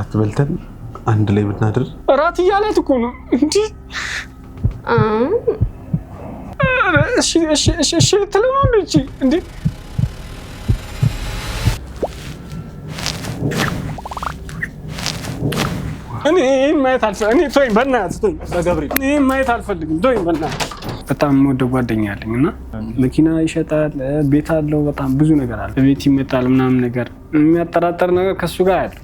ራት በልተን አንድ ላይ ብናድር ራት እያላት እኮ ነው እንዴ? እሺ ልትለው ነው እንዴ? እኔ ማየት አልፈልግም። እኔ ተወኝ በእናትህ ተወኝ። ገብርኤል እኔ ማየት አልፈልግም። ተወኝ በእናትህ። በጣም የምወደው ጓደኛ አለኝ እና መኪና ይሸጣል፣ ቤት አለው፣ በጣም ብዙ ነገር አለ። ቤት ይመጣል ምናምን ነገር የሚያጠራጥር ነገር ከሱ ጋር ያለ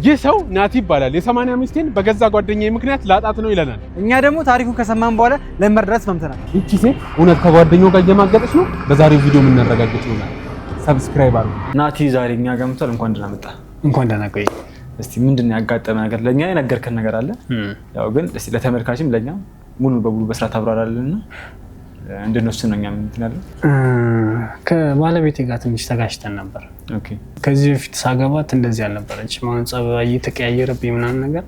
ይህ ሰው ናቲ ይባላል። የ80 ሚስቴን በገዛ ጓደኛዬ ምክንያት ላጣት ነው ይለናል። እኛ ደግሞ ታሪኩን ከሰማን በኋላ ለመርዳት መምተናል። እቺ ሴት እውነት ከጓደኛው ጋር እየማገጠች ነው። በዛሬው ቪዲዮ የምናረጋግጥ ይሆናል። ሰብስክራይብ አድርጉ። ናቲ ዛሬ እኛ ጋር መጥቷል። እንኳን ደህና መጣ። እንኳን ደህና ቆይ። እስቲ ምንድን ነው ያጋጠመ ነገር? ለኛ የነገርከን ነገር አለ። ያው ግን እስቲ ለተመልካችም ለኛም ሙሉ በሙሉ በስርዓት አብራራልና እንድንወስን ነው እኛም እንትን ያለው። ከባለቤቴ ጋር ትንሽ ተጋጭተን ነበር። ኦኬ። ከዚህ በፊት ሳገባት እንደዚህ አልነበረች። ማን ጸባይ እየተቀያየረብኝ ምናምን ነገር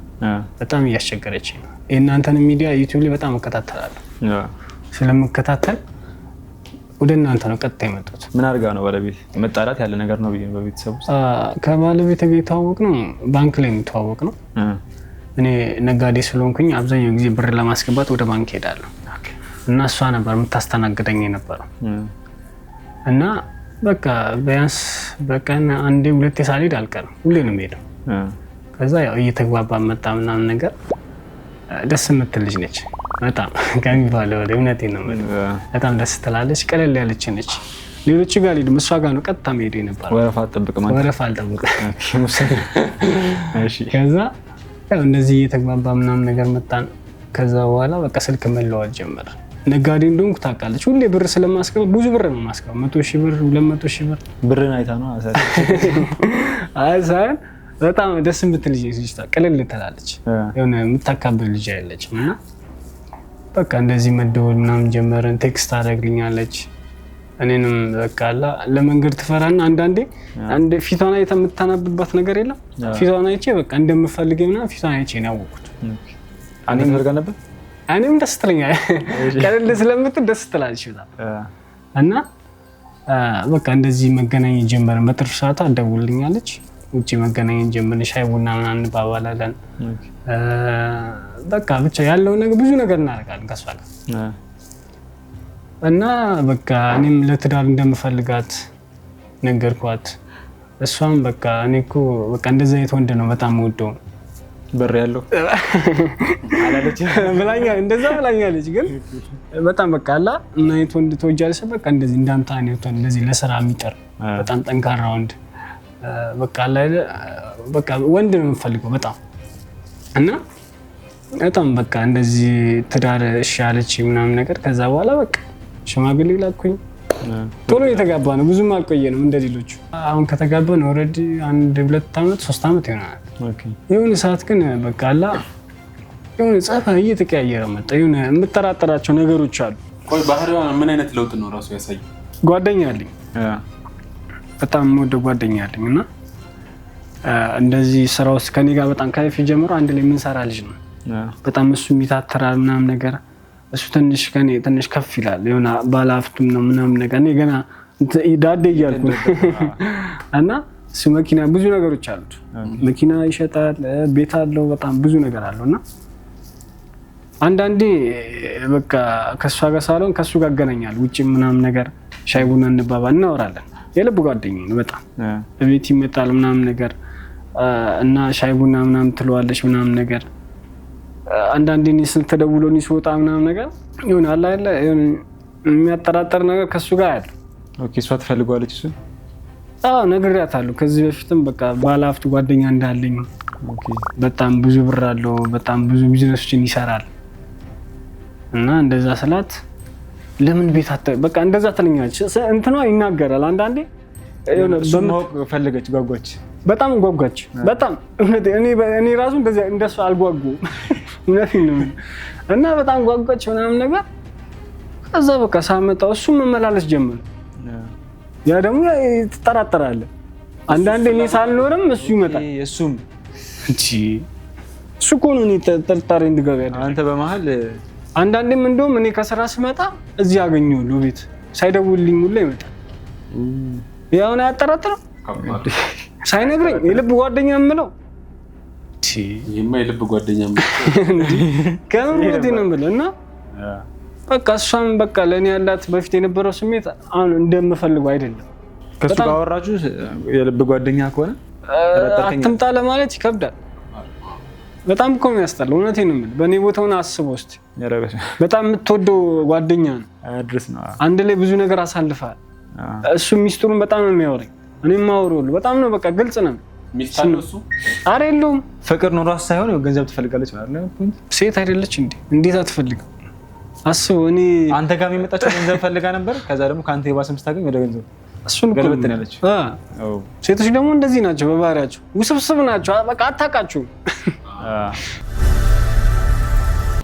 በጣም እያስቸገረች ነው። የእናንተን ሚዲያ ዩቲዩብ ላይ በጣም እከታተላለሁ። ስለምከታተል ወደ እናንተ ነው ቀጥታ የመጣሁት። ምን አድርጋ ነው ባለቤት መጣላት ያለ ነገር ነው ብዬ በቤተሰብ ውስጥ ከባለቤት ጋር የተዋወቅ ነው ባንክ ላይ የተዋወቅ ነው። እኔ ነጋዴ ስለሆንኩኝ አብዛኛው ጊዜ ብር ለማስገባት ወደ ባንክ ሄዳለሁ እና እሷ ነበር የምታስተናግደኝ የነበረው እና በቃ ቢያንስ በቀን አንዴ ሁለቴ ሳልሄድ አልቀርም። ሁሌ ነው የምሄደው። ከዛ ያው እየተግባባ መጣ ምናምን ነገር። ደስ የምትል ልጅ ነች በጣም ከሚባለው ወደ እውነቴን ነው የምልህ። በጣም ደስ ትላለች። ቀለል ያለች ነች። ሌሎች ጋር ልሄድም እሷ ጋር ነው ቀጥታ መሄድ ነበር። ወረፋ አልጠብቅም ማለት ወረፋ አልጠብቅም። እሺ። ከዛ ያው እንደዚህ እየተግባባ ምናምን ነገር መጣን። ከዛ በኋላ በቃ ስልክ መለዋወጥ ጀመረ። ነጋዴ እንደሆንኩ ታውቃለች። ሁሌ ብር ስለማስገባ ብዙ ብር ነው የማስገባው። 100,000 ብር 200,000 ብር ብርን አይታ ነው አሳን በጣም ደስ የምትል ልጅ ነች። ቀለል ትላለች። የሆነ የምታካብል ልጅ አይደለችም እና በቃ እንደዚህ መደወል ምናምን ጀመረን። ቴክስት ታደርግልኛለች። እኔንም በቃ ለመንገድ ትፈራና አንድ ፊቷን አይታ የምታናብባት ነገር የለም። ፊቷን አይቼ በቃ እንደምፈልገው ምናምን ፊቷን አይቼ ነው ያወቅሁት። አንተ ተርጋ ነበር። እኔም ደስ ትለኛለች። ቀለል ስለምትል ደስ ትላለች በጣም እና በቃ እንደዚህ መገናኘት ጀመረን። በትርፍ ሰዓቷ ትደውልልኛለች። ውጪ መገናኘት ጀመርን። ሻይ ቡና ምናምን እንባባላለን። በቃ ብቻ ያለው ነገር ብዙ ነገር እናደርጋለን ከሷ ጋር እና በቃ እኔም ለትዳር እንደምፈልጋት ነገርኳት። እሷም በቃ እኔ እኮ በቃ እንደዛ አይነት ወንድ ነው በጣም ወደው በር ያለው አላለች ብላኛለች። እንደዛ ብላኛለች። ግን በጣም በቃ ምን አይነት ወንድ ትወጃለሽ? በቃ እንደዚህ እንዳንተ አይነት ወንድ እንደዚህ ለስራ የሚጠር በጣም ጠንካራ ወንድ በቃ ወንድ ነው የምፈልገው በጣም እና በጣም በቃ እንደዚህ ትዳር እሺ አለች ምናምን ነገር። ከዛ በኋላ በቃ ሽማግሌ ላኩኝ። ቶሎ የተጋባ ነው፣ ብዙም አልቆየንም እንደሌሎቹ። አሁን ከተጋባን ኦልሬዲ 1-2 ዓመት 3 ዓመት ይሆናል። የሆነ ሰዓት ግን በቃ የሆነ ጸባይ እየተቀያየረ መጣ። የሆነ የምጠራጠራቸው ነገሮች አሉ። ቆይ ባህሪዋ ምን አይነት ለውጥ ነው ራሱ ያሳየው? ጓደኛ አለኝ በጣም የምወደው ጓደኛ አለኝ እና እንደዚህ ስራ ውስጥ ከኔ ጋር በጣም ከፊት ጀምሮ አንድ ላይ የምንሰራ ልጅ ነው። በጣም እሱ የሚታተራል ምናምን ነገር። እሱ ትንሽ ከኔ ትንሽ ከፍ ይላል። የሆነ ባለሀብቱም ነው ምናምን ነገር። እኔ ገና ዳዴ እያልኩ እና እሱ መኪና ብዙ ነገሮች አሉት። መኪና ይሸጣል፣ ቤት አለው፣ በጣም ብዙ ነገር አለው እና አንዳንዴ በቃ ከእሷ ጋር ሳልሆን ከእሱ ጋር አገናኛለሁ። ውጭ ምናምን ነገር ሻይ ቡና እንባባል፣ እናወራለን። የልብ ጓደኛዬ ነው በጣም። ቤት ይመጣል ምናምን ነገር እና ሻይ ቡና ምናምን ትለዋለች ምናምን ነገር። አንዳንዴ እኔ ስልክ ተደውሎልኝ ስወጣ ምናምን ነገር የሆነ አለ የሆነ የሚያጠራጥር ነገር ከእሱ ጋር አለ። ኦኬ። እሷ ትፈልገዋለች እሱን? አዎ ነግሬያታለሁ ከዚህ በፊትም በቃ ባለሀብት ጓደኛ እንዳለኝ። በጣም ብዙ ብር አለው፣ በጣም ብዙ ቢዝነሶችን ይሰራል እና እንደዛ ስላት ለምን ቤት በቃ እንደዛ ትለኛለች። እንትኗ ይናገራል አንዳንዴ። በማወቅ ፈለገች፣ ጓጓች፣ በጣም ጓጓች። በጣም እኔ ራሱ እንደሱ አልጓጉ እውነቴን ነው እና በጣም ጓጓች ምናምን ነገር። ከዛ በቃ ሳመጣው እሱ መመላለስ ጀመረ። ያ ደግሞ ትጠራጠራለህ አንዳንዴ። እኔ ሳልኖርም እሱ ይመጣል። እሱም እሱ እኮ ነው እኔ ጠርጣሪ እንድገባ ያደረገኝ። አንተ በመሀል አንዳንዴም እንደውም እኔ ከስራ ስመጣ እዚህ አገኘዋለሁ ቤት ሳይደውልልኝ ሁላ ይመጣል። ያውን አያጠራጥርም ሳይነግረኝ የልብ ጓደኛ የምለው ይሄማ የልብ ጓደኛ ከምን ነው የምልህ እና በቃ እሷም በቃ ለእኔ ያላት በፊት የነበረው ስሜት አሁን እንደምፈልገው አይደለም። ከሱ ጋር አወራችሁ የልብ ጓደኛ ከሆነ አትምጣ ለማለት ይከብዳል። በጣም እኮ የሚያስጠላ እውነቴን ነው የምልህ። በእኔ ቦታ ሆነህ አስበው እስኪ በጣም የምትወደው ጓደኛ ነው ድረስ ነው አንድ ላይ ብዙ ነገር አሳልፈሃል። እሱ ሚስጥሩን በጣም ነው የሚያወራኝ፣ እኔም የማወራው በጣም ነው በቃ ግልጽ ነው። ሚስት አለው እሱ? ኧረ የለውም። ፍቅር ኖሯት ሳይሆን ገንዘብ ትፈልጋለች ማለት ነው። ሴት አይደለች እንዴ? እንዴት አትፈልግም? አስበው እኔ አንተ ጋር የሚመጣቸው ገንዘብ ፈልጋ ነበር። ከዛ ደግሞ ከአንተ የባሰም ስታገኝ ወደ ገንዘብ እሱን ገልበጥ ነው ያለችው። ሴቶች ደግሞ እንደዚህ ናቸው በባህሪያቸው፣ ውስብስብ ናቸው። በቃ አታውቃቸውም።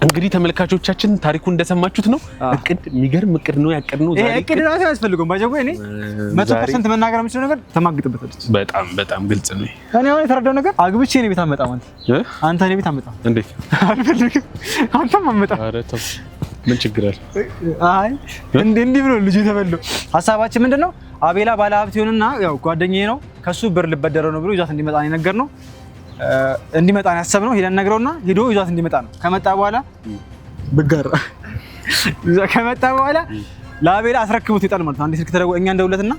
እንግዲህ ተመልካቾቻችን ታሪኩ እንደሰማችሁት ነው። እቅድ የሚገርም እቅድ ነው ያቀድነው። ዛሬ እቅድ ራሱ አያስፈልገውም። ባጀው እኔ 100% መናገር የምችለው ነገር ተማግጥበታለች። በጣም ግልጽ ነው። እኔ አሁን የተረዳው ነገር አግብቼ እኔ ቤት አመጣም አንተ እኔ ቤት አመጣም። እንዴት አልፈልግም። አንተም አመጣም። ኧረ ተው ምን ችግር አለ? አይ እንዲህ ብሎ ልጅ ተበለው። ሀሳባችን ምንድነው? አቤላ ባለ ሀብት ይሆንና ያው ጓደኛዬ ነው ከሱ ብር ልበደረው ነው ብሎ ይዟት እንዲመጣ ነው የነገርነው። እንዲመጣ ነው ያሰብነው። ሄደን ነግረውና ሄዶ ይዟት እንዲመጣ ነው። ከመጣ በኋላ ብጋራ ከመጣ በኋላ ለአቤላ አስረክቡት ይወጣል ማለት ነው። አንዴ ስልክ ተደወለ፣ እኛ እንደውለትና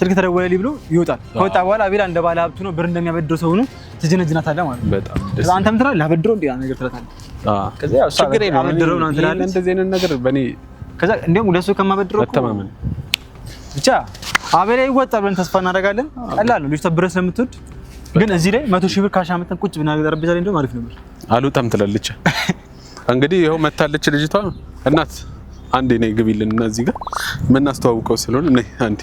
ስልክ ተደወለልኝ ብሎ ይወጣል። ከወጣ በኋላ አቤላ እንደ ባለ ሀብቱ ነው ብር እንደሚያበድረው ሰው ነው ትጀነጅናታለህ ማለት ነው። በጣም ደስ አንተ ምን ትላለህ? ላበድረው እንዴ ነገር ትላለህ። ከዛ ያው ችግር የለም አበድረው ነው ትላለህ። እንደዚህ አይነት ነገር በኔ ከዛ እንደውም ለሱ ከማበድረው አተማመን ብቻ አቤላ ይወጣል ብለን ተስፋ እናደርጋለን። ቀላል ነው ልጅቷ ብር ስለምትወድ። ግን እዚህ ላይ 100 ሺህ ብር ካሽ አመጣን ቁጭ ብናገር ጠረጴዛ ላይ እንደውም አሪፍ ነበር። አልወጣም ትላለች። እንግዲህ ይኸው መታለች ልጅቷ። እናት አንዴ ነይ ግቢልን እና እዚህ ጋር የምናስተዋውቀው ስለሆነ ነይ አንዴ።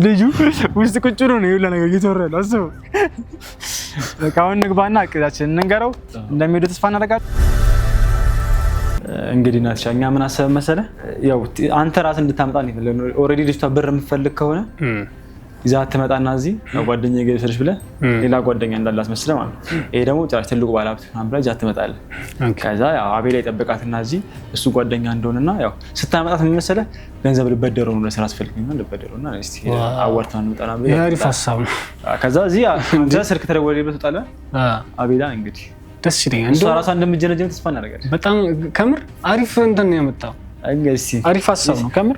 ልጁ ውስጥ ቁጭ ብሎ ነው ይኸውልህ ነገር እየተወራ ያለው አስበው። በቃ አሁን ንግባና እቅዳችንን እንንገረው። እንደሚወደው ተስፋ እናደርጋለን። እንግዲህ ናትሻ እኛ ምን አሰብ መሰለህ፣ ያው አንተ ራስህ እንድታመጣ ነው የፈለግነው። ኦልሬዲ ልጅቷ ብር የምትፈልግ ከሆነ ይዛት ትመጣና እዚህ ጓደኛዬ ጋር ይሰልሽ ብለህ ሌላ ጓደኛ እንዳላት መስለህ ማለት ነው። ይሄ ደግሞ ጭራሽ ትልቁ ባለሀብት ምናምን ብለህ ይዛት ትመጣለህ። ከዛ ያው አቤላ ይጠብቃትና እዚህ እሱ ጓደኛ እንደሆነና ያው ስታመጣት ምን መሰለህ ገንዘብ ልበደረው ነው ለስራ አስፈልግኝና ልበደረውና እስቲ አወርታን እንመጣና ብለህ አሪፍ ሀሳብ ነው። ከዛ እዚህ አንተ ስልክ ተደወለልኝ ትወጣለህ። አቤላ እንግዲህ ደስ ይለኛል። እሷ ራሷ እንደምትጀነጀን ተስፋ እናደርጋለን። በጣም ከምር አሪፍ እንትን ነው ያመጣው። እንግዲህ አሪፍ ሀሳብ ነው ከምር።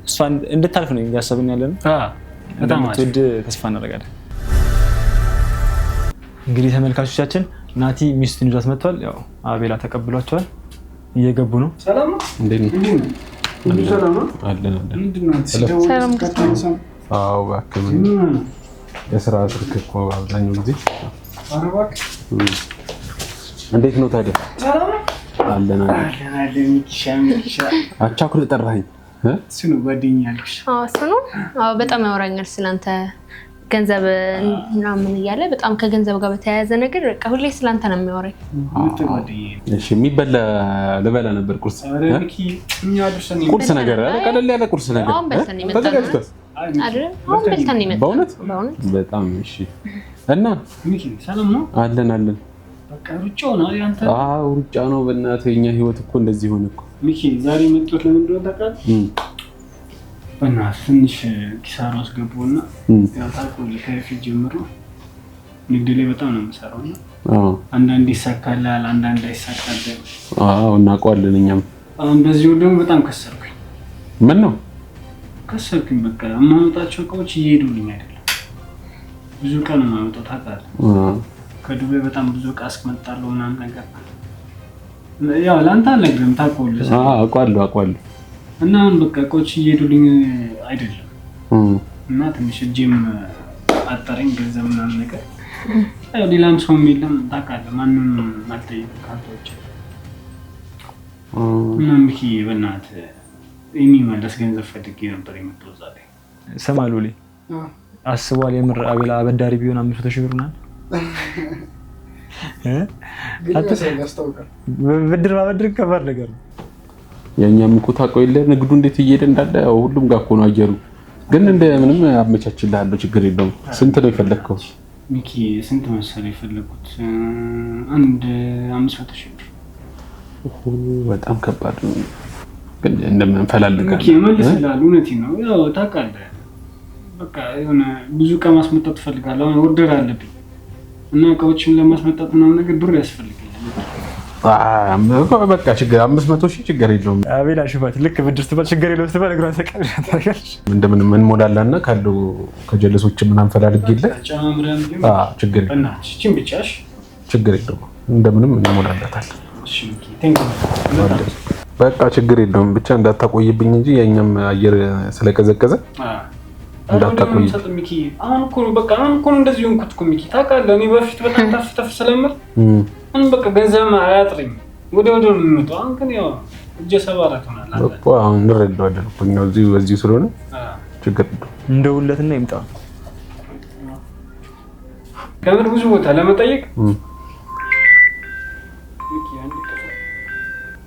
እሷ እንድታልፍ ነው እያሰብን ያለነው። በጣም ትወድ ተስፋ እናደርጋለን። እንግዲህ ተመልካቾቻችን ናቲ ሚስቱን ይዟት መጥቷል። ያው አቤላ ተቀብሏቸዋል፣ እየገቡ ነው። ሰላም ነው እንዴ? ሰላም ነው አለን። ሰላም አዎ እባክህ የስራ ስልክ እኮ አብዛኛው ጊዜ። አረባክ እንዴት ነው ታዲያ? ሰላም ነው አለን። አቻኩል ጠራኸኝ? እሱ ነው ጓደኛ ያልኩሽ። እሱ ነው። በጣም ያወራኛል ስላንተ ገንዘብ ምናምን እያለ በጣም ከገንዘብ ጋር በተያያዘ ነገር በቃ ሁሌ ስላንተ ነው የሚያወራኝ። እሺ የሚበላ ልበላ ነበር ቁርስ ቁርስ ነገር ቀለል ያለ ቁርስ ነገር አሁን በልተን የመጣነው። በእውነት በጣም እሺ። እና ሰላም ነው አለን። በቃ ሩጫው ነው ያንተ? አዎ ሩጫ ነው በእናትህ። የኛ ህይወት እኮ እንደዚህ ሆነ እኮ ሚኪ። ዛሬ መጥቶት ለምን እንደሆነ ታውቃለህ? በእናትህ ትንሽ ኪሳራ ውስጥ ገባሁና ያው ታውቃለህ ከፊት ጀምሮ ንግድ ላይ በጣም ነው የምሰራው እና አንዳንዴ ይሳካልሃል፣ አንዳንዴ አይሳካልህም። አዎ እናውቀዋለን እኛም። አሁን በዚህ ወር ደግሞ በጣም ከሰርኩኝ። ምን ነው ከሰርኩኝ? በቃ የማመጣቸው እቃዎች እየሄዱልኝ አይደለም። ብዙ እቃ ነው የማመጣው ታውቃለህ። ከዱባይ በጣም ብዙ እቃ አስመጣለሁ ምናምን ነገር። ያው ለአንተ አልነግርህም ታውቀዋለህ። አውቃለሁ። እና አሁን በቃ እቃዎች እየሄዱልኝ አይደለም እና ትንሽ እጄም አጠረኝ ገንዘብ ምናምን ነገር። ያው ሌላም ሰውም የለም ታውቃለህ፣ ማንም አልጠየቅም ከአንተ ውጭ። እና ሚኪ በእናትህ የሚመለስ ገንዘብ ፈልጌ ነበር የመጣሁት ዛሬ። ስማ ሉሊ፣ አስቧል የምር አቤላ አበዳሪ ቢሆን 500 ሺህ ብር ምናምን ብድር ማበድር ከባድ ነገር ነው። የእኛም እኮ ታውቀው የለ ንግዱ እንዴት እየሄደ እንዳለ ሁሉም ጋር እኮ ነው አየሩ። ግን እንደ ምንም አመቻችልሃለሁ፣ ችግር የለውም። ስንት ነው የፈለግከው? ሚኪ ስንት መሰለህ የፈለኩት? አንድ 500 ሺህ ብር። በጣም ከባድ ነው። ግን እንደምን ፈላለጋለን። ኦኬ መልሰላል። እውነቴን ነው። ያው ታውቃለህ በቃ የሆነ ብዙ ዕቃ ማስመጣት እፈልጋለሁ። አሁን ኦርደር አለብኝ እና ዕቃዎችን ለማስመጣት ምናምን ነገር ብር ያስፈልጋል። በቃ ችግር 500 ሺህ ችግር የለውም። አቤላ ሽፋት ልክ ብድር ስትባል ችግር የለውም ስትባል እግሯን ተቀብላ ታደርጋለች። እንደምን ምን ሞላላና ካለው ከጀለሶች ምናምን ፈላልግልህ ጨማምረን ችግር የለውም። እና እቺን ብቻሽ ችግር የለውም። እንደምንም እንሞላላታለን። እሺ ቴንክ ዩ በቃ ችግር የለውም። ብቻ እንዳታቆይብኝ እንጂ የኛም አየር ስለቀዘቀዘ እንዳታቆይ። አሁን እኮ እንደዚህ ሆንኩት እኮ ሚኪ ታውቃለህ። እኔ በፊት በጣም ተፍ ስለምር አሁን በቃ ገንዘብ አያጥረኝ ወደ ነው የሚመጣው። አሁን ግን ያው እጄ ሰባራት ሆናል እኮ አሁን እንረዳዋለን እኮ ነው እዚሁ ስለሆነ ችግር የለውም። እንደውለትና ይምጣ ከምር ብዙ ቦታ ለመጠየቅ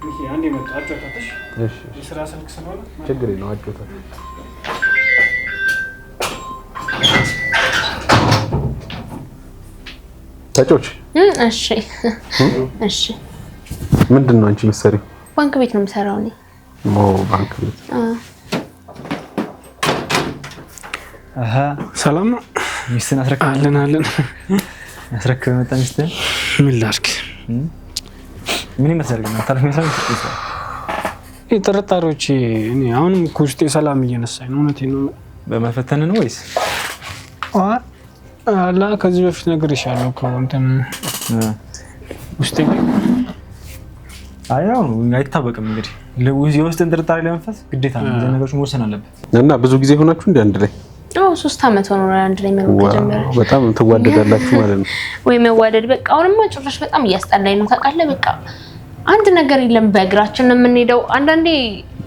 ሚኪ አንዴ መጣ አጫውታሽ። እሺ የሥራ ስልክ ስለሆነ ችግር የለውም አጫውታሽ። ታጮች እሺ እሺ። ምንድን ነው አንቺ የምትሰሪው? ባንክ ቤት ነው የምሰራው እኔ። ባንክ ቤት። ሰላም ነው። ሚስትን አለን አስረክበህ መጣ። ሚስትህን ምን ላድርግ? ምን ይመስላል ግን ታሪክ መስራት ይችላል። ጥርጣሬዎች እኔ አሁንም እኮ ውስጤ ሰላም እየነሳኝ ነው። እውነቴን ነው። በመፈተን ነው ወይስ አላ ከዚህ በፊት ነገር ይሻለው እኮ እንትን ውስጤ አያው አይታወቅም። እንግዲህ የውስጥን ጥርጣሬ ለመንፈስ ግዴታ ነው እንደዚህ ነገሮች መወሰን አለበት። እና ብዙ ጊዜ ሆናችሁ እንደ አንድ ላይ? 3 አመት ሆኖ አንድ ላይ መኖር ከጀመረ። በጣም ትዋደዳላችሁ ማለት ነው? ወይ መዋደድ በቃ አሁንማ ጭራሽ በጣም እያስጠላኝ ነው ታውቃለህ። በቃ አንድ ነገር የለም፣ በእግራችን ነው የምንሄደው። አንዳንዴ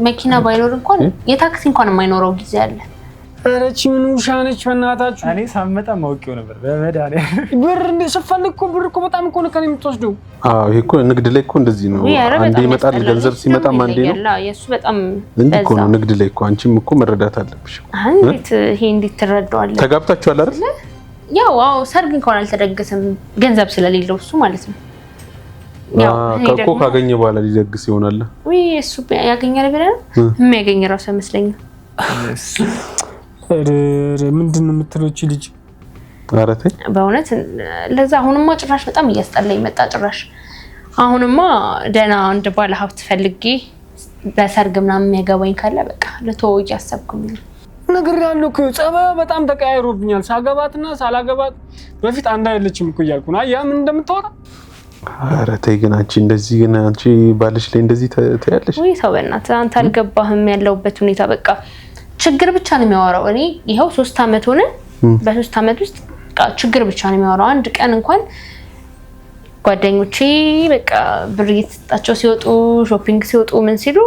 መኪና ባይኖር እንኳን የታክሲ እንኳን የማይኖረው ጊዜ አለ። አረቺ ምን ውሻ ነች በእናታችሁ። እኔ ሳመጣ ማውቂው ነበር በመዳኔ ብር እንደ ስፈልግ እኮ ብር እኮ በጣም እኮ ነው ከኔ የምትወስደው። ይሄ እኮ ንግድ ላይ እኮ እንደዚህ ነው። አንዴ ይመጣል ገንዘብ ሲመጣ አንዴ ነው የሱ በጣም እንዴ እኮ ነው ንግድ ላይ እኮ አንቺም እኮ መረዳት አለብሽ። እንዴት ትረዳዋለህ? ተጋብታችኋል አይደል? ያው ሰርግ እንኳን አልተደገሰም ገንዘብ ስለሌለው እሱ ማለት ነው። እኮ ካገኘ በኋላ ሊደግስ ይሆናል። እሱ ያገኛል ብለህ የሚያገኝ ራሱ አይመስለኝም። ምንድን ነው የምትለው እቺ ልጅ? ኧረ ተይ በእውነት ለዛ አሁንማ ጭራሽ በጣም እያስጠላኝ መጣ። ጭራሽ አሁንማ ደህና አንድ ባለ ሀብት ፈልጌ በሰርግ ምናምን የሚያገባኝ ካለ በቃ ልተወው እያሰብኩኝ ነገር ያለው እኮ ጸባይ በጣም ተቀያይሮብኛል። ሳገባትና ሳላገባት በፊት አንድ አይደለችም እኮ እያልኩ ነው። ያ ምን እንደምታወራ? ኧረ ተይ ግን አንቺ እንደዚህ ግን አንቺ ባልሽ ላይ እንደዚህ ትያለሽ? ወይ ሰው በእናትህ አንተ አልገባህም ያለውበት ሁኔታ በቃ ችግር ብቻ ነው የሚያወራው። እኔ ይሄው 3 አመት ሆነ። በ3 አመት ውስጥ ችግር ብቻ ነው የሚያወራው። አንድ ቀን እንኳን ጓደኞቼ በቃ ብር እየተሰጣቸው ሲወጡ ሾፒንግ ሲወጡ ምን ሲሉ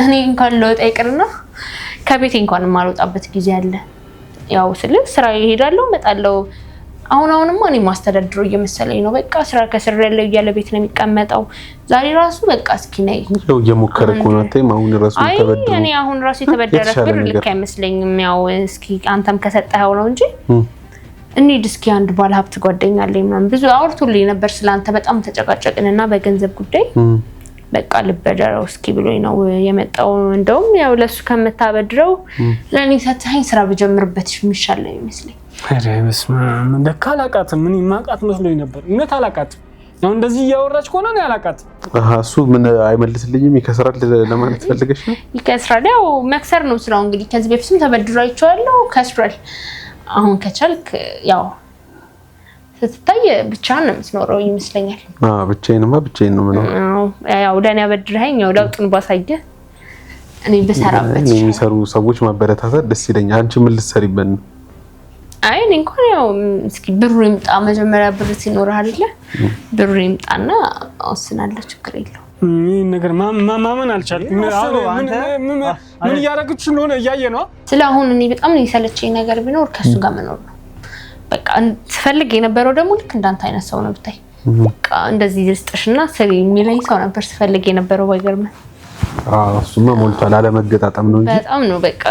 እኔ እንኳን ልወጣ ይቅርና ከቤቴ እንኳን የማልወጣበት ጊዜ አለ። ያው ስልህ ስራ ይሄዳለሁ እመጣለሁ። አሁንማ እኔ ማስተዳድረው እየመሰለኝ ነው። በቃ ስራ ከስራ ያለው እያለ ቤት ነው የሚቀመጠው። ዛሬ ራሱ በቃ እስኪ ነይ ነው እየሞከረ እኮ ነው። አሁን ራሱ ተበደረ። እኔ አሁን ራሱ የተበደረ ብር ልክ አይመስለኝም። ያው እስኪ አንተም ከሰጠኸው ነው እንጂ እንሂድ እስኪ አንድ ባለ ሀብት ጓደኛ አለኝ ምናምን ብዙ አውርቶልኝ ነበር ስላንተ። በጣም ተጨቃጨቅንና በገንዘብ ጉዳይ በቃ ልበደረው እስኪ ብሎኝ ነው የመጣው። እንደውም ያው ለሱ ከምታበድረው ለኔ ሰጥተኸኝ ስራ በጀምርበት የሚሻል ነው ይመስለኝ። አረ በስመ አብ ለካ አላውቃትም። ምን ማውቃት መስሎኝ ነበር። እውነት አላውቃትም። ያው እንደዚህ እያወራች ከሆነ ነው አላውቃትም። እሱ ምን አይመልስልኝም ይከስራል ለማለት ፈልገሽ ነው? ይከስራል። ያው መክሰር ነው ስራው። እንግዲህ ከዚህ በፊትም ተበድሮ አይቼዋለሁ ከስሯል። አሁን ከቻልክ ያው ስትታይ ብቻህን ነው የምትኖረው ይመስለኛል። ብቻዬን ነው የምኖረው። ያው ለኔ አበድረኸኝ ያው ለውጡን ባሳየህ እኔ ብሰራበት የሚሰሩ ሰዎች ማበረታታት ደስ ይለኛል። አንቺ ምን ልትሰሪበት ነው? አይ እኔ እንኳን ያው እስኪ ብሩ ይምጣ መጀመሪያ ብር ሲኖር አይደለ ብሩ ይምጣና ወስናለሁ ችግር የለውም። ምን ነገር ማማመን አልቻልኩም። ምን እያደረግሽ እንደሆነ እያየ ነው። ስለአሁን እኔ በጣም የሰለቸኝ ነገር ቢኖር ከሱ ጋር መኖር ነው። በቃ ስፈልግ የነበረው ደግሞ ልክ እንዳንተ አይነት ሰው ነው ብታይ። በቃ እንደዚህ ልስጥሽና ስሪ የሚለኝ ሰው ነበር ስፈልግ የነበረው ባይገርም። እሱማ ሞልቷል። አለመገጣጠም ነው እንጂ በጣም ነው በቃ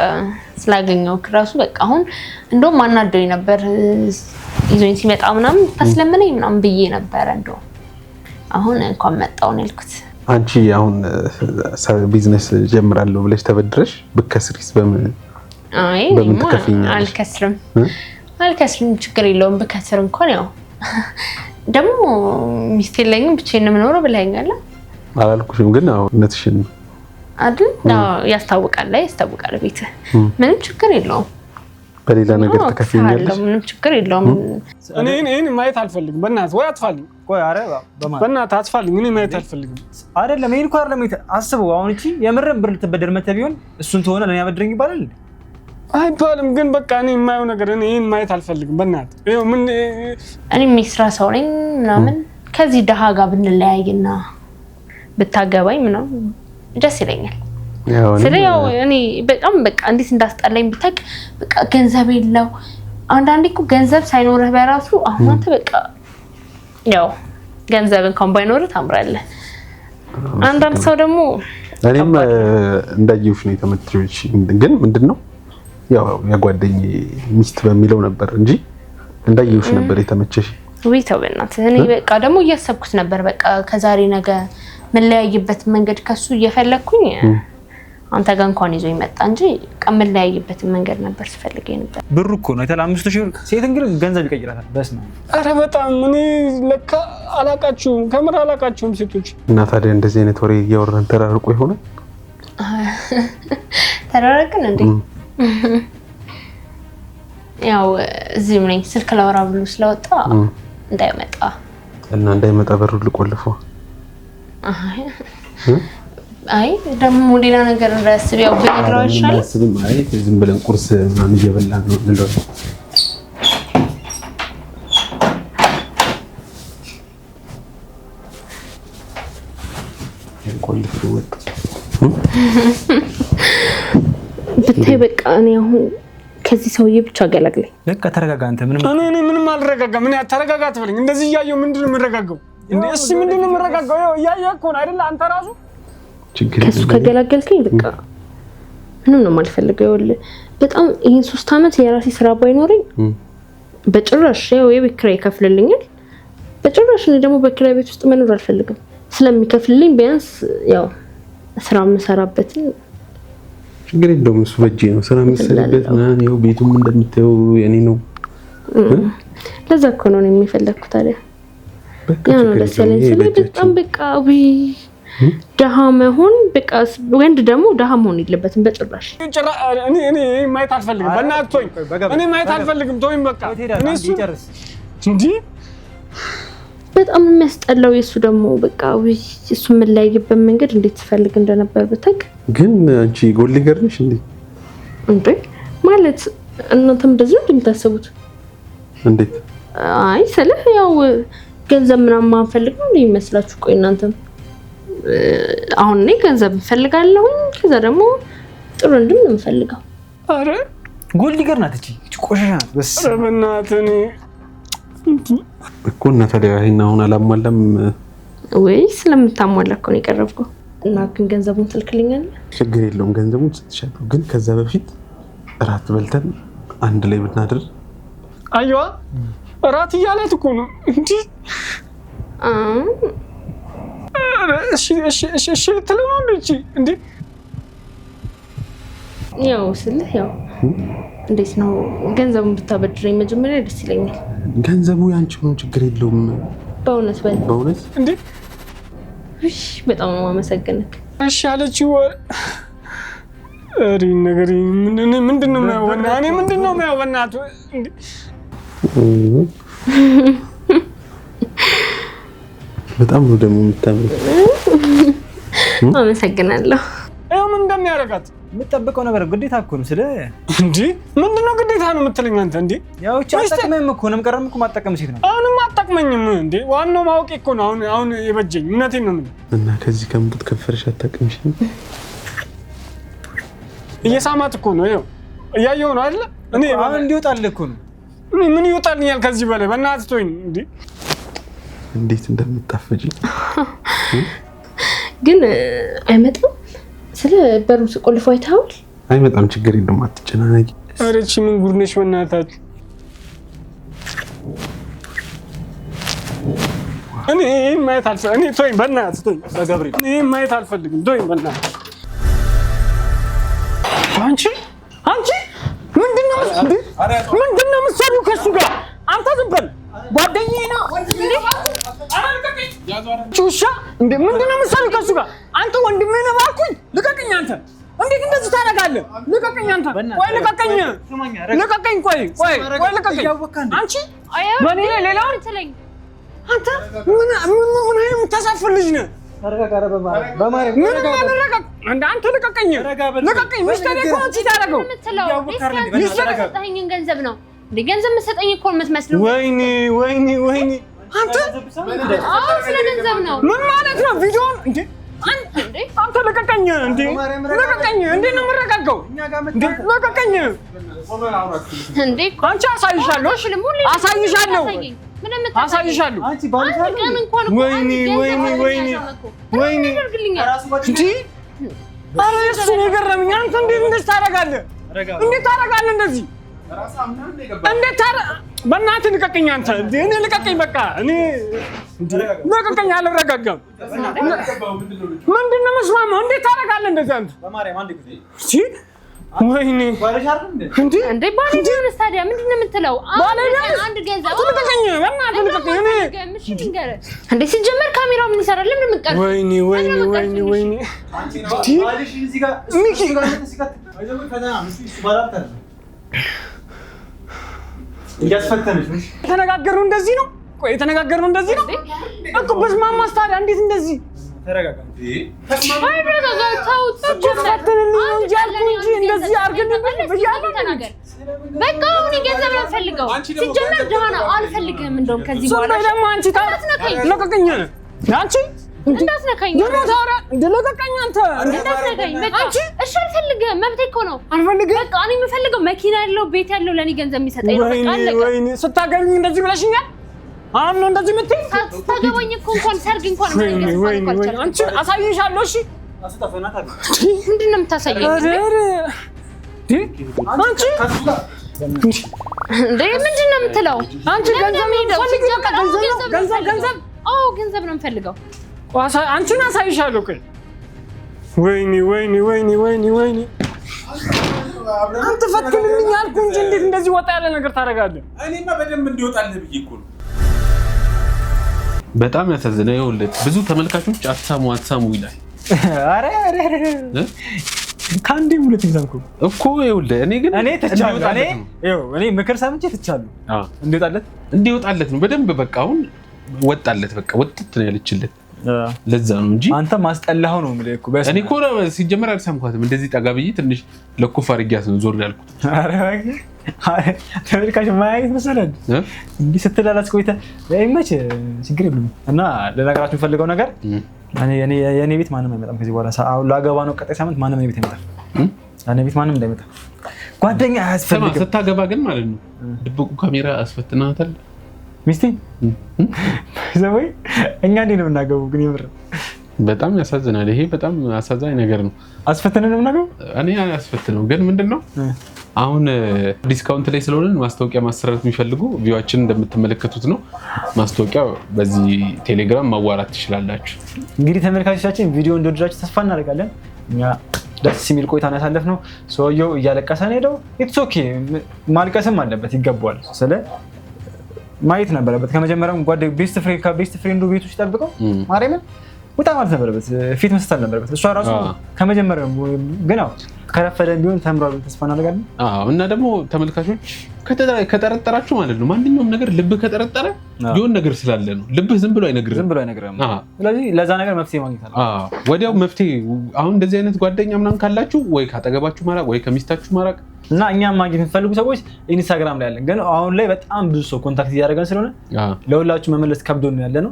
ስላገኘው ራሱ በቃ አሁን እንደውም አናደውኝ ነበር ይዞኝ ሲመጣ ምናምን ታስለምነኝ ምናምን ብዬ ነበር። እንደው አሁን እንኳን መጣው ነው ያልኩት። አንቺ አሁን ቢዝነስ ጀምራለሁ ብለሽ ተበድረሽ ብከስሪስ በምን አልከስርም ችግር የለውም ብከስር እንኳን ያው ደግሞ ሚስት የለኝም ብቻዬን ነው የምኖረው ብለኸኛል አላልኩሽም ግን እውነትሽን አይደል ያስታውቃል ቤት ምንም ችግር የለውም በሌላ ነገር ተከፍኛለሽ ምንም ችግር የለውም እኔ ማየት አልፈልግም በእናትህ ወይ አትፋልኝ ቆይ አረ በእናትህ አትፋልኝ እኔ ማየት አልፈልግም አይደለም ይሄን እኮ አይደለም አስበው አሁን እቺ የምርም ብር ልትበደር መተ ቢሆን እሱን ተሆነ ለኔ ያበድረኝ ይባላል አይባልም ግን በቃ እኔ የማየው ነገር እኔ ይሄን ማየት አልፈልግም በእናትህ ይኸው ምን እኔ የሚስራ ሰው ነኝ ምናምን ከዚህ ደሃ ጋር ብንለያይና ብታገባኝ ምናምን ደስ ይለኛል ስለያው እኔ በጣም በቃ እንዴት እንዳስጠላኝ ብታቅ በቃ ገንዘብ የለው አንዳንዴ እኮ ገንዘብ ሳይኖርህ በራሱ አሁን አንተ በቃ ያው ገንዘብ እንኳን ባይኖርህ ታምራለህ አንዳንድ ሰው ደግሞ እኔም እንዳየሁሽ ነው የተመትሪዎች ግን ምንድነው ያው ያጓደኛዬ ሚስት በሚለው ነበር እንጂ እንዳየሁሽ ነበር የተመቸሽ ወይ ተበናት እኔ በቃ ደግሞ እያሰብኩት ነበር በቃ ከዛሬ ነገ መለያይበት መንገድ ከሱ እየፈለኩኝ አንተ ጋር እንኳን ይዞ ይመጣ እንጂ ቀመለያይበት መንገድ ነበር ስፈልገኝ ነበር ብሩ እኮ ነው የተላ 5000 ብር ሴት እንግዲህ ገንዘብ ይቀይራታል በስመ አረ በጣም እኔ ለካ አላቃችሁም ከምር አላቃችሁም ሴቶች እና ታዲያ እንደዚህ አይነት ወሬ እያወራን ተራርቆ ይሆነ ተራርቀን እንዴ ያው እዚህም ነኝ ስልክ ላወራ ብሎ ስለወጣ እንዳይመጣ እና እንዳይመጣ በሩ ልቆልፈው አይ ደግሞ ሌላ ነገር እንዳያስብ ያው በነግራው ይሻላል አይ ዝም ብለን ቁርስ ምናምን እየበላን ነው እንደው ቆልፈው ወጣ ብታይ በቃ እኔ አሁን ከዚህ ሰውዬ ብቻ ገላግለኝ በቃ ተረጋጋ አንተ ምንም አልረጋጋም ምን ተረጋጋ አትበለኝ እንደዚህ እያየሁ ምንድነው የምረጋጋው እሺ ምንድነው የምረጋጋው እያየህ እኮ ነው አይደል አንተ ራሱ ከሱ ከገላገልከኝ በቃ ምንም ነው የማልፈልገው በጣም ይሄን 3 አመት የራሴ ስራ ባይኖርኝ በጭራሽ ያው የቤት ኪራይ ይከፍልልኛል በጭራሽ እኔ ደግሞ በኪራይ ቤት ውስጥ መኖር አልፈልግም ስለሚከፍልልኝ ቢያንስ ያው ስራ መሰራበት ችግር የለውም እሱ በእጄ ነው ስራ መሰራበት ማን ያው ቤቱም እንደምታየው የኔ ነው ለዛ እኮ ነው የሚፈልኩት ታዲያ ያው ነው ለሰለኝ በጣም በቃ ደሃ መሆን በቃ ወንድ ደግሞ ደሃ መሆን የለበትም በጭራሽ እኔ ማየት አልፈልግም በእናትህ ተወኝ እኔ ማየት አልፈልግም ተወኝ በቃ እኔ እሱ እንዴ በጣም የሚያስጠላው የሱ ደግሞ በቃ እሱ መለያየበት መንገድ እንዴት ትፈልግ እንደነበር ብታውቅ ግን አንቺ ጎልዲገር ነሽ እንዴ ማለት እናንተም እንደዚህ እንደምታስቡት እንዴት አይ ስለህ ያው ገንዘብ ምናምን ማንፈልግ ነው ይመስላችሁ ቆይ እናንተም አሁን እኔ ገንዘብ እንፈልጋለሁ ከዛ ደግሞ ጥሩ እንድም እንፈልጋው አረ ጎልዲገር ናት እቺ ቆሻሻ ናት በስ በእናትህ እኮ እና ታዲያ ይሄን አሁን አላሟላም ወይ ስለምታሟላ እኮ ነው የቀረብከው እና ግን ገንዘቡን ትልክልኛለህ ችግር የለውም ገንዘቡን ስትሻለው ግን ከዛ በፊት እራት በልተን አንድ ላይ ብናድር አይዋ እራት እያላት እኮ ነው እንዴ እሺ ልትለው ነው እንዴ ያው ስልህ ያው እንዴት ነው ገንዘቡን ብታበድረኝ መጀመሪያ ደስ ይለኛል ገንዘቡ ያንቺ ነው ችግር የለውም በእውነት እንዴ እሺ በጣም አመሰግናለሁ እሺ አለችው አሪ ነገር ምንድነው ማወና እኔ ምንድነው ማወናቱ እንዴ በጣም ነው ደግሞ የምታምረው አመሰግናለሁ ምን እንደሚያረጋት የምትጠብቀው ነገር ግዴታ እኮ ነው ስለ እንዴ ምንድነው ግዴታ ነው የምትለኝ አንተ እንዴ ያው አጣቀመም እኮ ነው ቀረም እኮ ማጣቀም ሴት ነው አሁንም አጣቀመኝም እንዴ ዋናው ማወቅ እኮ ነው አሁን የበጀኝ እውነቴን ነው እና ከዚህ ከምቡት ከፈርሽ አጣቀምሽ እየሳማት እኮ ነው ይኸው እያየሁ ነው አይደል እኔ አሁን እንዲወጣል እኮ ነው ምን ይወጣልኛል ከዚህ በላይ በእናትህ ተወኝ እንዴ እንዴት እንደምጣፈጂ ግን አይመጣም ስለ በሩ ስቆልፈው አይታውል አይመጣም ችግር የለም አትጨናነቂ አረቺ ምን ጉድ ነሽ በእናታችሁ እኔ እኔ ማየት አልፈልግም። እኔ ተወኝ በእናትህ ተወኝ። በገብርኤል እኔ ማየት አልፈልግም። ተወኝ በእናትህ። አንቺ ምንድን ነው የምትሰሪው ከእሱ ጋር? አንተ ዝም በል ጓደኛዬ ነው ቹሻ። ምንድን ነው የምትሰሪው ከእሱ ጋር? አንተ ወንድሜ ነው ባልኩኝ ልቀቅኝ። አንተ እንዴት እንደዚህ ታደርጋለህ? ልቀቅኝ አንተ። ቆይ ልቀቅኝ። ቆይ ልቀቅኝ። አንቺ በእኔ ላይ ሌላውን ትለኝ። አንተ ምን የምታሳፍር ልጅ ነህ? አንተ ልቀቅኝ። ሚስቴር እኮ አንቺ ታደርገው ገንዘብ ነው እንደ ገንዘብ የምትሰጠኝ እኮ የምትመስለው። ወይኔ አንተ ስለ ገንዘብ ነው። ምን ማለት ነው? ቪዲዮን እንዴ አንተ ልቀቀኝ። ልቀቀኝ። እንዴት ነው የምረጋጋው? ልቀቀኝ። አንቺ አሳይሻለሁ። እሱ ነው የገረመኝ። አንተ እንዴት እንደዚህ ታደርጋለህ? እንደዚህ በእናትህ ልቀቀኝ። አንተ እኔ ልቀቀኝ። በቃ እኔ ልቀቀኝ። አልረጋጋም። ምንድን ነው የምስማማው? እንዴት ታደርጋለህ እንደዚህ አንተ? ወይኔ እንዴ ባለቤት ታዲያ ምንድን ነው የምትለው? አንድ ገንዘብ ልቀቀኝ። በእናትህ ልቀቀኝ። እንዴ ሲጀመር ካሜራው ምን ይሰራል? ለምን የምትቀር? ወይኔ የተነጋገርነው እንደዚህ ነው። ቆይ የተነጋገርነው እንደዚህ ነው እኮ በስማማስ ታዲያ እንዴት እንደዚህ ተረጋጋ እንደዚህ አድርገን በቃ አሁን ገንዘብ ነው ፈልገው ሲጀመር ደህና አልፈልግህም። እንደውም ከዚህ በኋላ ደግሞ አንቺ ታነቀኝ አንቺ እንዳትነካኝ እንደለቀቀኝ አንተ እንዳትነካኝ። በቃ እሺ አልፈልግህም። መብቴ እኮ ነው። አልፈልግህም። በቃ እኔ የምፈልገው መኪና ያለው ቤት ያለው ለኔ ገንዘብ የሚሰጠኝ ነው። በቃ አለቀ። ወይኔ ስታገቢኝ እንደዚህ ብለሽኛል። አሁን ነው እንደዚህ የምትይኝ? ስታገባኝ እኮ እንኳን ሰርግ እንኳን አንቺ አሳይሻለሁ። እሺ ምንድን ነው የምታሳየኝ? አንቺ እንዴ ምንድን ነው የምትለው? አንቺ ገንዘብ ነው የምፈልገው። አንቺን አሳይሻለሁ። ቆይ ወይኔ አንተ ፈትንልኝ አልኩህ እንጂ እንዴት እንደዚህ ወጣ ያለ ነገር ታደርጋለህ? እኔማ በደንብ እንዲወጣልህ ብዬ እኮ ነው። በጣም ያሳዝነው ይኸውልህ፣ ብዙ ተመልካቾች አትሳሙ ይላል። አረ ካንዴ ሁለት ይዛልኩ እኮ ይኸውልህ፣ እኔ ትቻለሁ። እኔ ምክር ሰምቼ ትቻለሁ። እንዲወጣለት ነው በደንብ በቃ አሁን ወጣለት። በቃ ወጥት ነው ያለችለት። ለዛ ነው እንጂ አንተ ማስጠላኸው ነው የምልህ እኮ። እኔ እኮ ሲጀመር አልሰማኳትም። እንደዚህ ጠጋ ብዬ ትንሽ ለኩፍ አድርጊያት ነው ዞር ያልኩት። አረ ተመልካች ማየት መሰለህ እንዲህ ስትላላስ ቆይተህ መቼ ችግር የለም። እና ለነገራችሁ የምፈልገው ነገር የኔ ቤት ማንም አይመጣም ከዚህ በኋላ። አሁን ላገባ ነው ቀጣይ ሳምንት ማንም ቤት አይመጣም። እኔ ቤት ማንም እንዳይመጣ። ጓደኛ አያስፈልግም። ስታገባ ግን ማለት ነው ድብቁ ካሜራ አስፈትናታል ሚስቴ ዘወይ እኛ እንዴት ነው የምናገባው? ግን የምር በጣም ያሳዝናል። ይሄ በጣም አሳዛኝ ነገር ነው። አስፈትነን ነው የምናገባው? እኔ አያስፈትነው። ግን ምንድነው አሁን ዲስካውንት ላይ ስለሆነ ማስታወቂያ ማሰራት የሚፈልጉ ቪዋችን እንደምትመለከቱት ነው። ማስታወቂያ በዚህ ቴሌግራም ማዋራት ትችላላችሁ። እንግዲህ ተመልካቾቻችን ቪዲዮ እንደወደዳችሁ ተስፋ እናደርጋለን። እኛ ደስ የሚል ቆይታን ያሳለፍነው። ሰውየው እያለቀሰ ነው ሄደው። ኢትስ ኦኬ ማልቀስም አለበት ይገባዋል። ማየት ነበረበት ከመጀመሪያው ቤስት ፍሬንዱ ቤቱ ሲጠብቀው ማርያምን ውጣ ማለት ነበረበት። ፊት መስጠት አልነበረበት። እሷ ራሱ ከመጀመሪያው ግን ከረፈደን ቢሆን ተምሯል ተስፋ እናደርጋለን። እና ደግሞ ተመልካቾች ከጠረጠራችሁ ማለት ነው ማንኛውም ነገር ልብ ከጠረጠረ የሆነ ነገር ስላለ ነው። ልብህ ዝም ብሎ አይነግርህም። ስለዚህ ለዛ ነገር መፍትሄ ማግኘት አለ። ወዲያው መፍትሄ። አሁን እንደዚህ አይነት ጓደኛ ምናምን ካላችሁ ወይ ካጠገባችሁ ማራቅ ወይ ከሚስታችሁ ማራቅ። እና እኛም ማግኘት የምትፈልጉ ሰዎች ኢንስታግራም ላይ ያለን፣ ግን አሁን ላይ በጣም ብዙ ሰው ኮንታክት እያደረገን ስለሆነ ለሁላችሁ መመለስ ከብዶን ያለ ነው።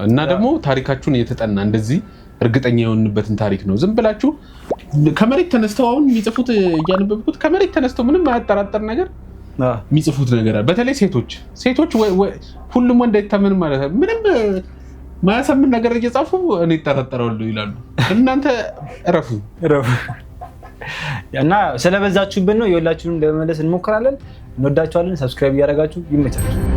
እና ደግሞ ታሪካችሁን እየተጠና እንደዚህ እርግጠኛ የሆንበትን ታሪክ ነው። ዝም ብላችሁ ከመሬት ተነስተው አሁን የሚጽፉት እያነበብኩት ከመሬት ተነስተው ምንም አያጠራጠር ነገር የሚጽፉት ነገር አለ። በተለይ ሴቶች ሁሉም ወንድ አይታመንም ማለት ነው። ምንም ማያሳምን ነገር እየጻፉ እኔ እጠረጠራለሁ ይላሉ። እናንተ እረፉ። እና ስለበዛችሁብን ነው። የሁላችሁንም ለመመለስ እንሞክራለን። እንወዳችኋለን። ሰብስክራይብ እያደረጋችሁ ይመቻችሁ።